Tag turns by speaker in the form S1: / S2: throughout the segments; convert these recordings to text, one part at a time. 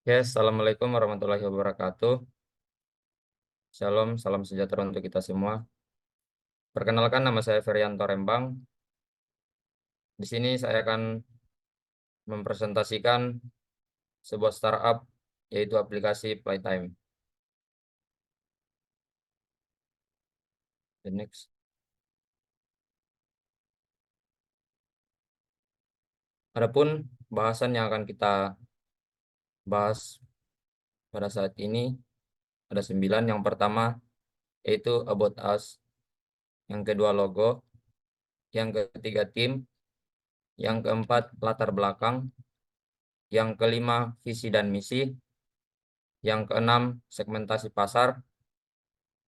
S1: Ya, Assalamualaikum warahmatullahi wabarakatuh. Shalom, salam sejahtera untuk kita semua. Perkenalkan, nama saya Ferianto Rembang. Di sini saya akan mempresentasikan sebuah startup, yaitu aplikasi Playtime. The next. Adapun bahasan yang akan kita bahas pada saat ini ada 9. Yang pertama yaitu About Us, yang kedua logo, yang ketiga tim, yang keempat latar belakang, yang kelima visi dan misi, yang keenam segmentasi pasar,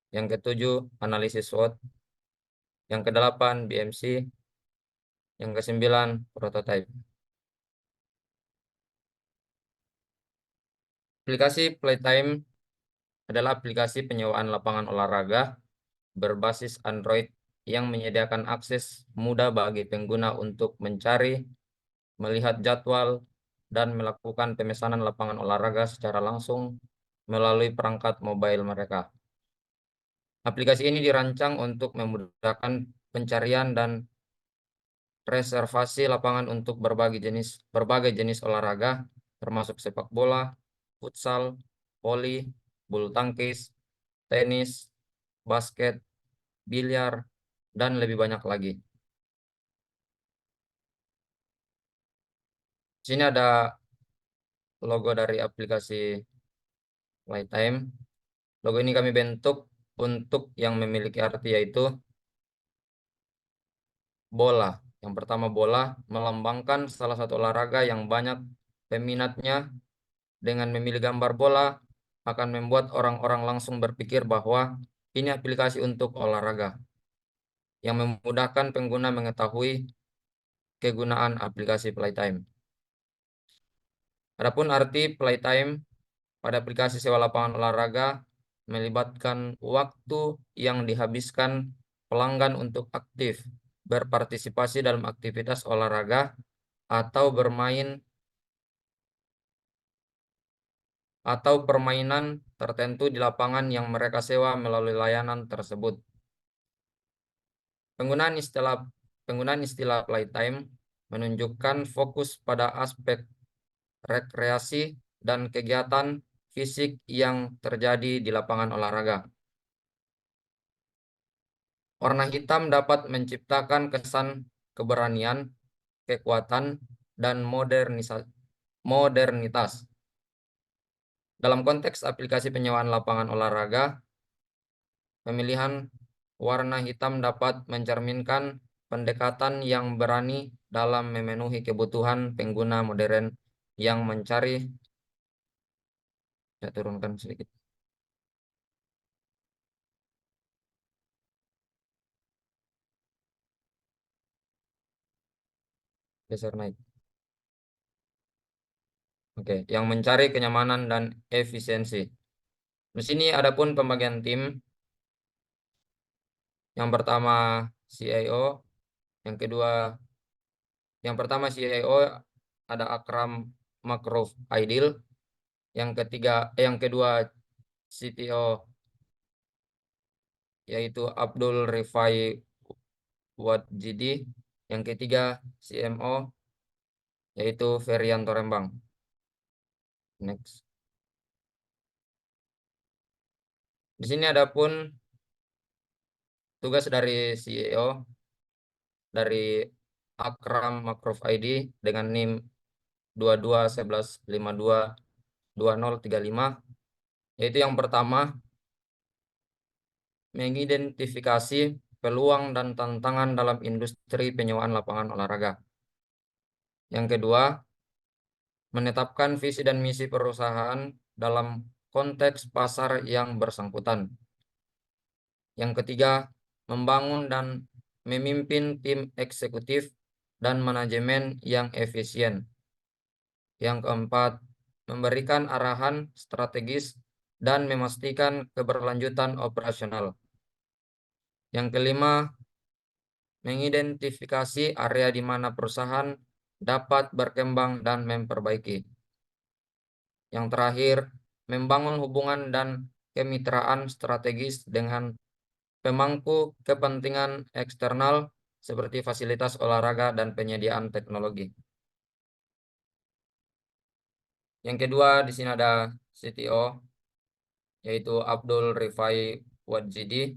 S1: yang ketujuh analisis SWOT, yang kedelapan BMC, yang kesembilan prototype. Aplikasi Playtime adalah aplikasi penyewaan lapangan olahraga berbasis Android yang menyediakan akses mudah bagi pengguna untuk mencari, melihat jadwal, dan melakukan pemesanan lapangan olahraga secara langsung melalui perangkat mobile mereka. Aplikasi ini dirancang untuk memudahkan pencarian dan reservasi lapangan untuk berbagai jenis olahraga, termasuk sepak bola, futsal, voli, bulu tangkis, tenis, basket, biliar, dan lebih banyak lagi. Di sini ada logo dari aplikasi Playtime. Logo ini kami bentuk untuk yang memiliki arti, yaitu bola. Yang pertama, bola melambangkan salah satu olahraga yang banyak peminatnya. Dengan memilih gambar bola akan membuat orang-orang langsung berpikir bahwa ini aplikasi untuk olahraga yang memudahkan pengguna mengetahui kegunaan aplikasi Playtime. Adapun arti Playtime pada aplikasi sewa lapangan olahraga melibatkan waktu yang dihabiskan pelanggan untuk aktif berpartisipasi dalam aktivitas olahraga atau bermain atau permainan tertentu di lapangan yang mereka sewa melalui layanan tersebut. Penggunaan istilah penggunaan istilah playtime menunjukkan fokus pada aspek rekreasi dan kegiatan fisik yang terjadi di lapangan olahraga. Warna hitam dapat menciptakan kesan keberanian, kekuatan, dan modernitas. Dalam konteks aplikasi penyewaan lapangan olahraga, pemilihan warna hitam dapat mencerminkan pendekatan yang berani dalam memenuhi kebutuhan pengguna modern yang mencari. Saya turunkan sedikit. Geser naik. Oke, yang mencari kenyamanan dan efisiensi. Di sini adapun pembagian tim. Yang pertama CIO, yang kedua, yang pertama CIO ada Akram Makruf Aidil, yang kedua CTO yaitu Abdul Rifai Wadjidi, yang ketiga CMO yaitu Ferianto Rembang. Next. Di sini adapun tugas dari CEO dari Akram Makruf ID dengan NIM 2211522035, yaitu yang pertama mengidentifikasi peluang dan tantangan dalam industri penyewaan lapangan olahraga. Yang kedua, menetapkan visi dan misi perusahaan dalam konteks pasar yang bersangkutan. Yang ketiga, membangun dan memimpin tim eksekutif dan manajemen yang efisien. Yang keempat, memberikan arahan strategis dan memastikan keberlanjutan operasional. Yang kelima, mengidentifikasi area di mana perusahaan dapat berkembang dan memperbaiki. Yang terakhir, membangun hubungan dan kemitraan strategis dengan pemangku kepentingan eksternal seperti fasilitas olahraga dan penyediaan teknologi. Yang kedua, di sini ada CTO, yaitu Abdul Rifai Wadzidi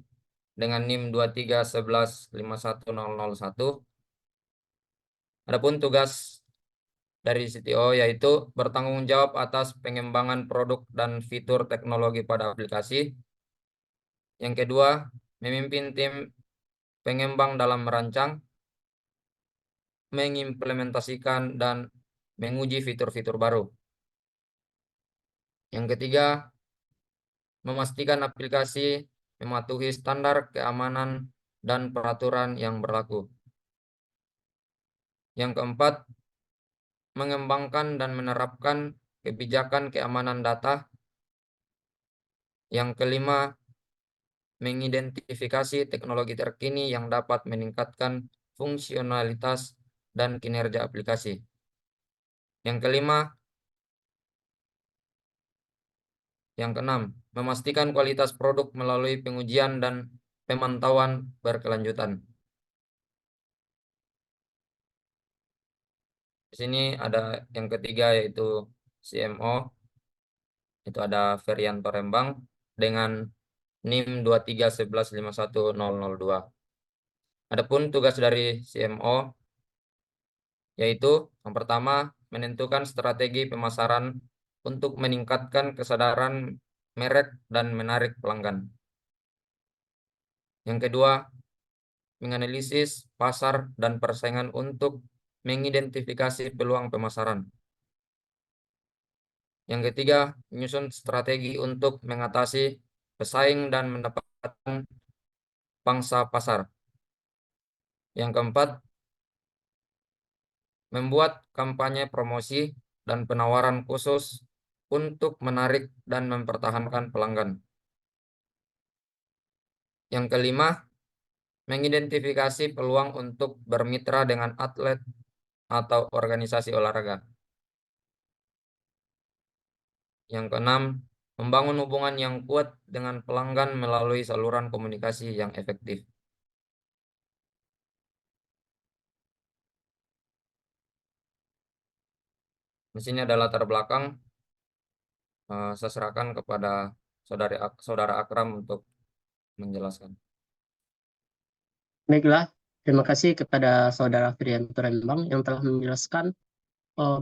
S1: dengan NIM 23115101. Adapun tugas dari CTO yaitu bertanggung jawab atas pengembangan produk dan fitur teknologi pada aplikasi. Yang kedua, memimpin tim pengembang dalam merancang, mengimplementasikan, dan menguji fitur-fitur baru. Yang ketiga, memastikan aplikasi mematuhi standar keamanan dan peraturan yang berlaku. Yang keempat, mengembangkan dan menerapkan kebijakan keamanan data. Yang kelima, mengidentifikasi teknologi terkini yang dapat meningkatkan fungsionalitas dan kinerja aplikasi. Yang kelima, yang keenam, memastikan kualitas produk melalui pengujian dan pemantauan berkelanjutan. Di sini ada yang ketiga yaitu CMO, itu ada Ferianto Rembang dengan NIM 2311510002. Adapun tugas dari CMO yaitu yang pertama, menentukan strategi pemasaran untuk meningkatkan kesadaran merek dan menarik pelanggan. Yang kedua, menganalisis pasar dan persaingan untuk mengidentifikasi peluang pemasaran. Yang ketiga, menyusun strategi untuk mengatasi pesaing dan mendapatkan pangsa pasar. Yang keempat, membuat kampanye promosi dan penawaran khusus untuk menarik dan mempertahankan pelanggan. Yang kelima, mengidentifikasi peluang untuk bermitra dengan atlet atau organisasi olahraga. Yang keenam, membangun hubungan yang kuat dengan pelanggan melalui saluran komunikasi yang efektif. Di sini ada latar belakang. Saya serahkan kepada saudara Akram untuk menjelaskan.
S2: Baiklah, terima kasih kepada Saudara Frianto Rembang yang telah menjelaskan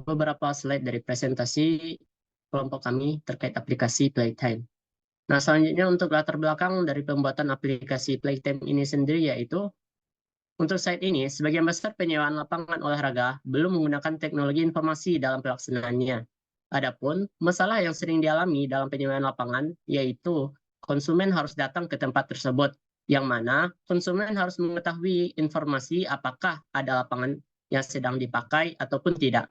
S2: beberapa slide dari presentasi kelompok kami terkait aplikasi Playtime. Nah, selanjutnya untuk latar belakang dari pembuatan aplikasi Playtime ini sendiri yaitu untuk saat ini, sebagian besar penyewaan lapangan olahraga belum menggunakan teknologi informasi dalam pelaksanaannya. Adapun masalah yang sering dialami dalam penyewaan lapangan yaitu konsumen harus datang ke tempat tersebut, yang mana konsumen harus mengetahui informasi apakah ada lapangan yang sedang dipakai ataupun tidak.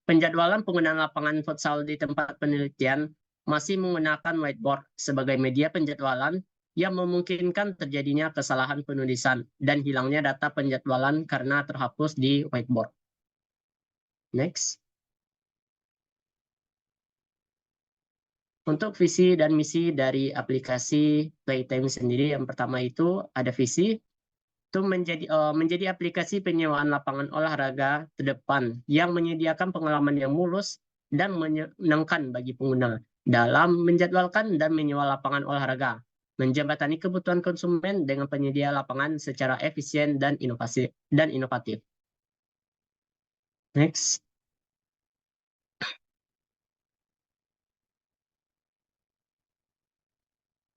S2: Penjadwalan penggunaan lapangan futsal di tempat penelitian masih menggunakan whiteboard sebagai media penjadwalan yang memungkinkan terjadinya kesalahan penulisan dan hilangnya data penjadwalan karena terhapus di whiteboard. Next. Untuk visi dan misi dari aplikasi Playtime sendiri, yang pertama itu ada visi itu menjadi aplikasi penyewaan lapangan olahraga terdepan yang menyediakan pengalaman yang mulus dan menyenangkan bagi pengguna dalam menjadwalkan dan menyewa lapangan olahraga, menjembatani kebutuhan konsumen dengan penyedia lapangan secara efisien dan inovatif. Next.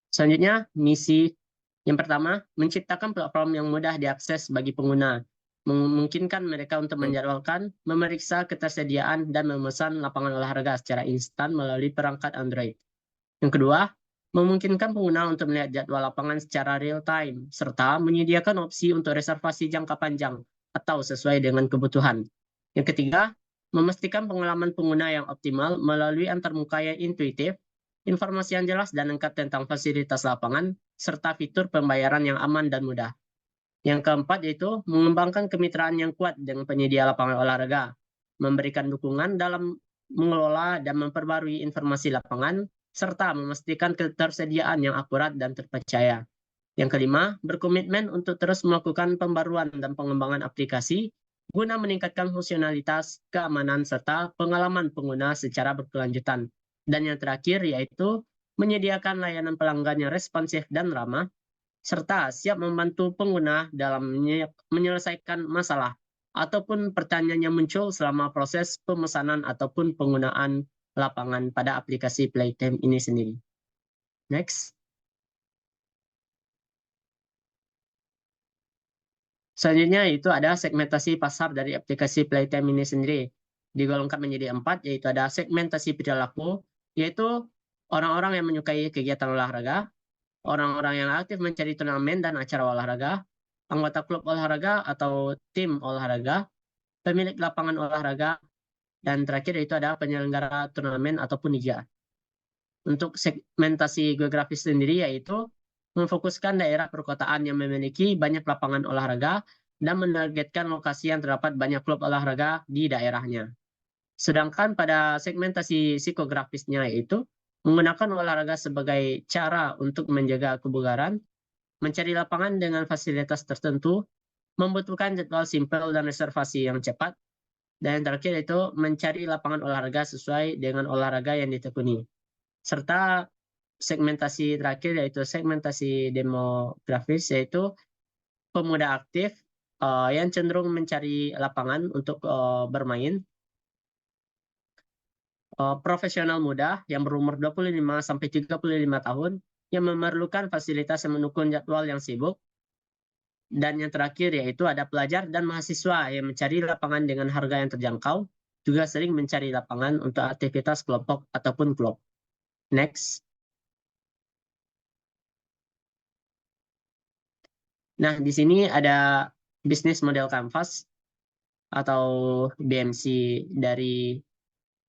S2: Selanjutnya, misi yang pertama, menciptakan platform yang mudah diakses bagi pengguna, memungkinkan mereka untuk menjadwalkan, memeriksa ketersediaan, dan memesan lapangan olahraga secara instan melalui perangkat Android. Yang kedua, memungkinkan pengguna untuk melihat jadwal lapangan secara real-time, serta menyediakan opsi untuk reservasi jangka panjang atau sesuai dengan kebutuhan. Yang ketiga, memastikan pengalaman pengguna yang optimal melalui antarmuka yang intuitif, informasi yang jelas dan lengkap tentang fasilitas lapangan, serta fitur pembayaran yang aman dan mudah. Yang keempat yaitu mengembangkan kemitraan yang kuat dengan penyedia lapangan olahraga, memberikan dukungan dalam mengelola dan memperbarui informasi lapangan, serta memastikan ketersediaan yang akurat dan terpercaya. Yang kelima, berkomitmen untuk terus melakukan pembaruan dan pengembangan aplikasi guna meningkatkan fungsionalitas, keamanan, serta pengalaman pengguna secara berkelanjutan. Dan yang terakhir yaitu menyediakan layanan pelanggan yang responsif dan ramah, serta siap membantu pengguna dalam menyelesaikan masalah ataupun pertanyaan yang muncul selama proses pemesanan ataupun penggunaan lapangan pada aplikasi Playtime ini sendiri. Next. Selanjutnya itu ada segmentasi pasar dari aplikasi Playtime ini sendiri. Digolongkan menjadi 4, yaitu ada segmentasi perilaku, yaitu orang-orang yang menyukai kegiatan olahraga, orang-orang yang aktif mencari turnamen dan acara olahraga, anggota klub olahraga atau tim olahraga, pemilik lapangan olahraga, dan terakhir itu ada penyelenggara turnamen ataupun liga. Untuk segmentasi geografis sendiri yaitu memfokuskan daerah perkotaan yang memiliki banyak lapangan olahraga dan menargetkan lokasi yang terdapat banyak klub olahraga di daerahnya. Sedangkan pada segmentasi psikografisnya yaitu menggunakan olahraga sebagai cara untuk menjaga kebugaran, mencari lapangan dengan fasilitas tertentu, membutuhkan jadwal simpel dan reservasi yang cepat, dan yang terakhir itu mencari lapangan olahraga sesuai dengan olahraga yang ditekuni. Serta segmentasi terakhir yaitu segmentasi demografis, yaitu pemuda aktif yang cenderung mencari lapangan untuk bermain, profesional muda yang berumur 25 sampai 35 tahun yang memerlukan fasilitas yang mendukung jadwal yang sibuk, dan yang terakhir yaitu ada pelajar dan mahasiswa yang mencari lapangan dengan harga yang terjangkau, juga sering mencari lapangan untuk aktivitas kelompok ataupun klub. Next. Nah, di sini ada bisnis model canvas atau BMC dari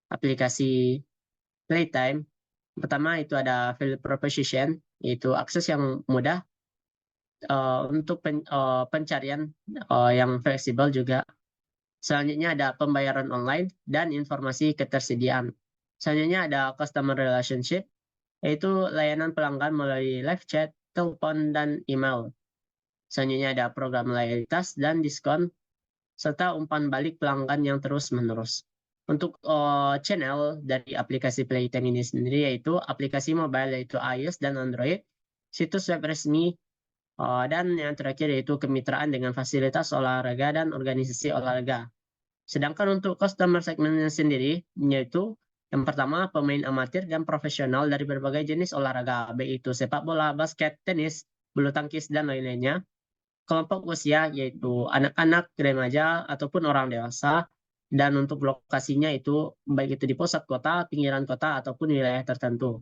S2: aplikasi Playtime. Pertama itu ada value proposition, yaitu akses yang mudah untuk pencarian yang fleksibel juga. Selanjutnya ada pembayaran online dan informasi ketersediaan. Selanjutnya ada customer relationship, yaitu layanan pelanggan melalui live chat, telepon, dan email. Selanjutnya ada program loyalitas dan diskon, serta umpan balik pelanggan yang terus-menerus. Untuk channel dari aplikasi Playtime ini sendiri yaitu aplikasi mobile yaitu iOS dan Android, situs web resmi, dan yang terakhir yaitu kemitraan dengan fasilitas olahraga dan organisasi olahraga. Sedangkan untuk customer segmentnya sendiri yaitu yang pertama pemain amatir dan profesional dari berbagai jenis olahraga, baik itu sepak bola, basket, tenis, bulu tangkis, dan lain-lainnya. Kelompok usia yaitu anak-anak, remaja, ataupun orang dewasa. Dan untuk lokasinya itu baik itu di pusat kota, pinggiran kota, ataupun wilayah tertentu.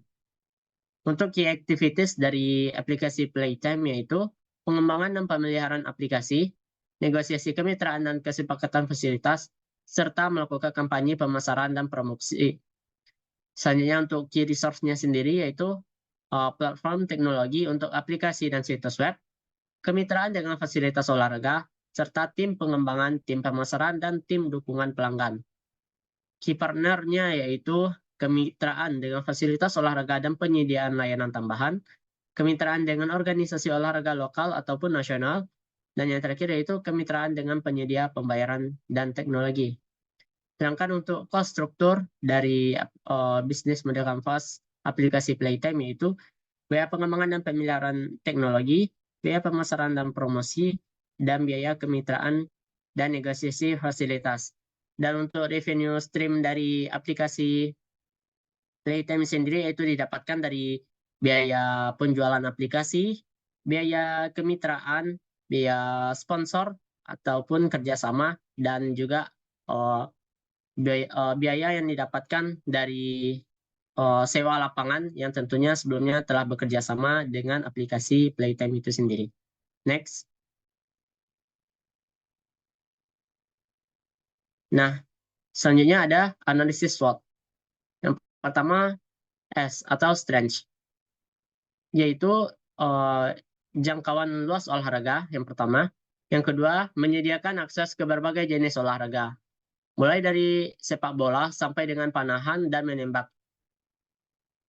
S2: Untuk key activities dari aplikasi Playtime yaitu pengembangan dan pemeliharaan aplikasi, negosiasi kemitraan dan kesepakatan fasilitas, serta melakukan kampanye pemasaran dan promosi. Selanjutnya untuk key resource-nya sendiri yaitu platform teknologi untuk aplikasi dan situs web, kemitraan dengan fasilitas olahraga, serta tim pengembangan, tim pemasaran, dan tim dukungan pelanggan. Key partner-nya yaitu kemitraan dengan fasilitas olahraga dan penyediaan layanan tambahan, kemitraan dengan organisasi olahraga lokal ataupun nasional, dan yang terakhir yaitu kemitraan dengan penyedia pembayaran dan teknologi. Sedangkan untuk cost struktur dari bisnis model canvas aplikasi Playtime yaitu biaya pengembangan dan pemeliharaan teknologi, biaya pemasaran dan promosi, dan biaya kemitraan dan negosiasi fasilitas. Dan untuk revenue stream dari aplikasi Playtime sendiri yaitu didapatkan dari biaya penjualan aplikasi, biaya kemitraan, biaya sponsor ataupun kerjasama, dan juga biaya yang didapatkan dari sewa lapangan yang tentunya sebelumnya telah bekerja sama dengan aplikasi Playtime itu sendiri. Next. Nah, selanjutnya ada analisis SWOT. Yang pertama S atau strength, yaitu jangkauan luas olahraga yang pertama. Yang kedua, menyediakan akses ke berbagai jenis olahraga. mulai dari sepak bola sampai dengan panahan dan menembak,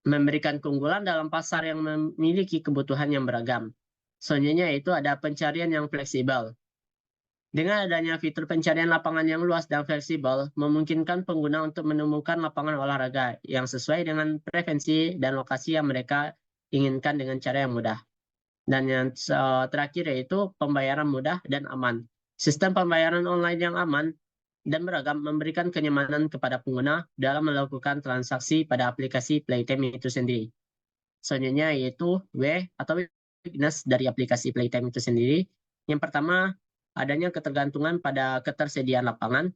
S2: memberikan keunggulan dalam pasar yang memiliki kebutuhan yang beragam. Selanjutnya itu ada pencarian yang fleksibel. Dengan adanya fitur pencarian lapangan yang luas dan fleksibel, memungkinkan pengguna untuk menemukan lapangan olahraga yang sesuai dengan preferensi dan lokasi yang mereka inginkan dengan cara yang mudah. Dan yang terakhir yaitu pembayaran mudah dan aman. Sistem pembayaran online yang aman dan beragam memberikan kenyamanan kepada pengguna dalam melakukan transaksi pada aplikasi Playtime itu sendiri. Selanjutnya yaitu atau weakness dari aplikasi Playtime itu sendiri. Yang pertama, adanya ketergantungan pada ketersediaan lapangan.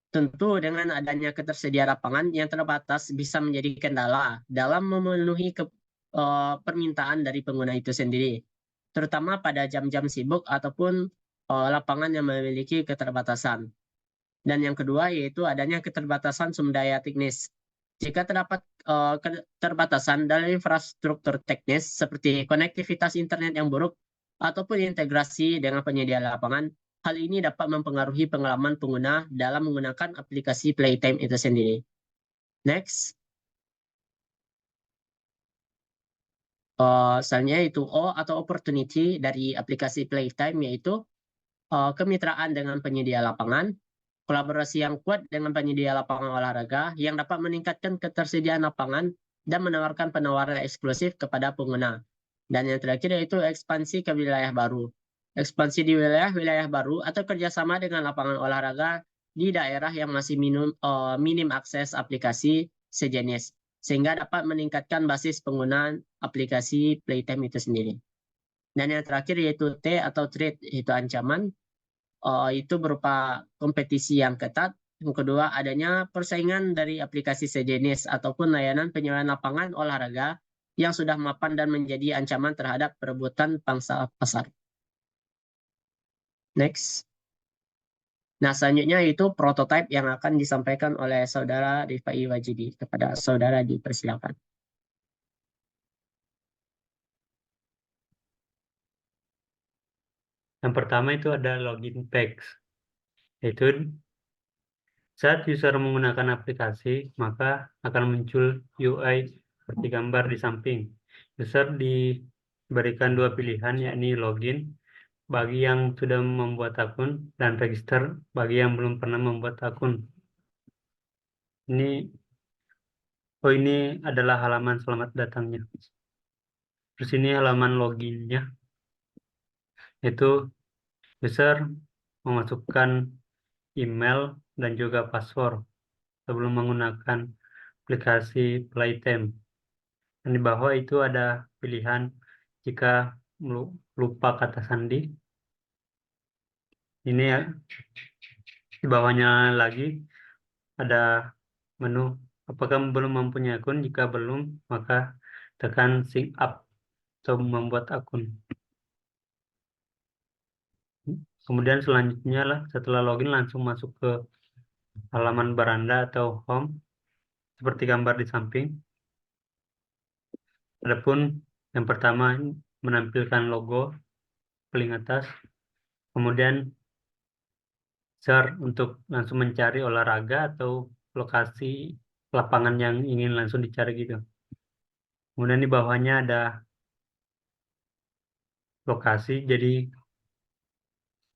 S2: Tentu dengan adanya ketersediaan lapangan yang terbatas bisa menjadi kendala dalam memenuhi permintaan dari pengguna itu sendiri, terutama pada jam-jam sibuk ataupun lapangan yang memiliki keterbatasan. Dan yang kedua yaitu adanya keterbatasan sumber daya teknis. Jika terdapat keterbatasan dalam infrastruktur teknis seperti konektivitas internet yang buruk ataupun integrasi dengan penyedia lapangan, hal ini dapat mempengaruhi pengalaman pengguna dalam menggunakan aplikasi Playtime itu sendiri. Next. Selanjutnya itu O atau opportunity dari aplikasi Playtime yaitu kemitraan dengan penyedia lapangan, kolaborasi yang kuat dengan penyedia lapangan olahraga yang dapat meningkatkan ketersediaan lapangan dan menawarkan penawaran eksklusif kepada pengguna. Dan yang terakhir yaitu ekspansi ke wilayah baru. Ekspansi di wilayah baru atau kerjasama dengan lapangan olahraga di daerah yang masih minim akses aplikasi sejenis, sehingga dapat meningkatkan basis penggunaan aplikasi Playtime itu sendiri. Dan yang terakhir yaitu T atau threat, yaitu ancaman. Itu berupa kompetisi yang ketat. Yang kedua, adanya persaingan dari aplikasi sejenis ataupun layanan penyewaan lapangan olahraga yang sudah mapan dan menjadi ancaman terhadap perebutan pangsa pasar. Next. Nah, selanjutnya itu prototipe yang akan disampaikan oleh Saudara Rifai Wajidi. Kepada Saudara dipersilakan.
S3: Yang pertama itu ada login page. Yaitu saat user menggunakan aplikasi, maka akan muncul UI seperti gambar di samping. User diberikan dua pilihan, yakni login bagi yang sudah membuat akun dan register bagi yang belum pernah membuat akun. Ini adalah halaman selamat datangnya. Terus ini halaman loginnya, yaitu user memasukkan email dan juga password sebelum menggunakan aplikasi Playtime. Dan di bawah itu ada pilihan jika lupa kata sandi. Ini ya, di bawahnya lagi ada menu apakah belum mempunyai akun. Jika belum, maka tekan sign up atau membuat akun. Kemudian selanjutnya lah setelah login langsung masuk ke halaman beranda atau home seperti gambar di samping. Adapun yang pertama menampilkan logo paling atas, kemudian search untuk langsung mencari olahraga atau lokasi lapangan yang ingin langsung dicari gitu. Kemudian di bawahnya ada lokasi, jadi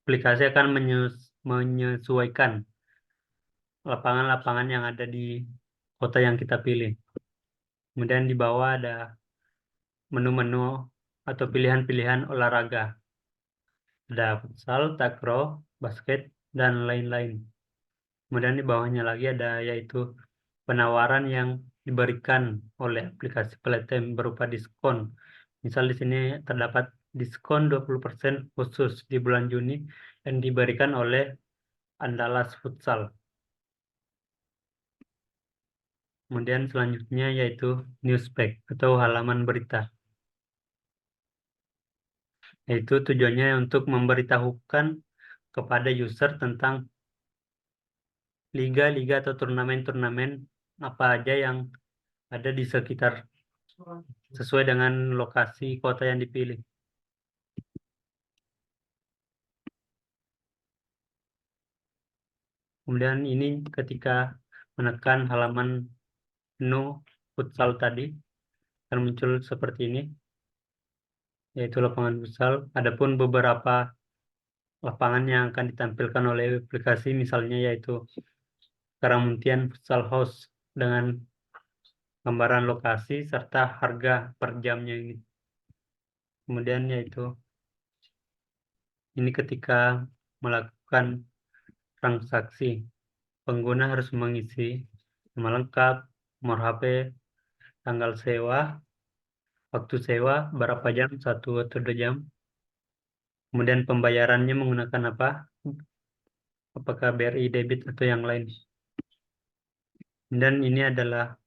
S3: aplikasi akan menyesuaikan lapangan-lapangan yang ada di kota yang kita pilih. Kemudian di bawah ada menu-menu atau pilihan-pilihan olahraga. Ada futsal, takraw, basket, dan lain-lain. Kemudian di bawahnya lagi ada yaitu penawaran yang diberikan oleh aplikasi Playtime berupa diskon. Misal di sini terdapat diskon 20% khusus di bulan Juni yang diberikan oleh Andalas Futsal. Kemudian selanjutnya yaitu newspage atau halaman berita. Yaitu tujuannya untuk memberitahukan kepada user tentang liga-liga atau turnamen-turnamen apa aja yang ada di sekitar sesuai dengan lokasi kota yang dipilih. Kemudian ini ketika menekan halaman menu futsal tadi akan muncul seperti ini, yaitu lapangan futsal. Adapun beberapa lapangan yang akan ditampilkan oleh aplikasi misalnya yaitu Karamuntian Futsal House dengan gambaran lokasi serta harga per jamnya ini. Kemudian yaitu ini ketika melakukan transaksi, pengguna harus mengisi nama lengkap, nomor HP, tanggal sewa, waktu sewa, berapa jam, 1 atau 2 jam. Kemudian pembayarannya menggunakan apa? Apakah BRI debit atau yang lain. Dan ini adalah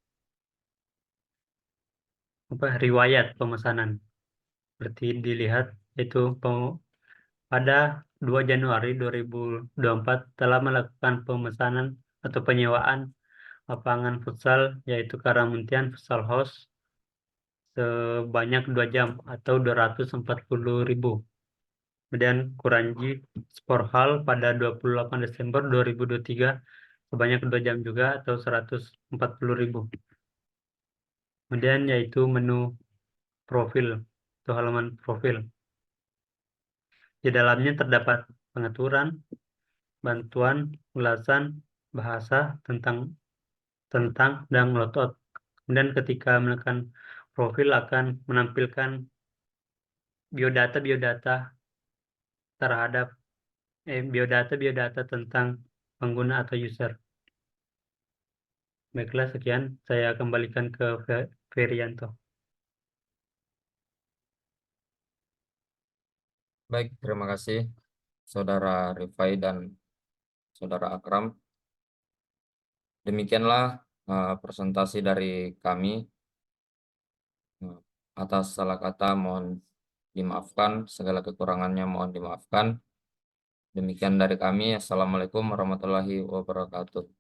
S3: riwayat pemesanan. Seperti dilihat itu pada 2 Januari 2024 telah melakukan pemesanan atau penyewaan lapangan futsal yaitu Karamuntian Futsal House sebanyak 2 jam atau 240.000. Kemudian Kuranji Sport Hall pada 28 Desember 2023 sebanyak 2 jam juga atau 140.000. Kemudian yaitu menu profil atau halaman profil. Di dalamnya terdapat pengaturan, bantuan, ulasan, bahasa tentang dan logout. Kemudian ketika menekan profil akan menampilkan biodata terhadap biodata tentang pengguna atau user. Baiklah, sekian saya kembalikan ke Ferianto.
S1: Baik, terima kasih Saudara Rifai dan Saudara Akram. Demikianlah presentasi dari kami. Atas salah kata mohon dimaafkan, segala kekurangannya mohon dimaafkan. Demikian dari kami. Assalamualaikum warahmatullahi wabarakatuh.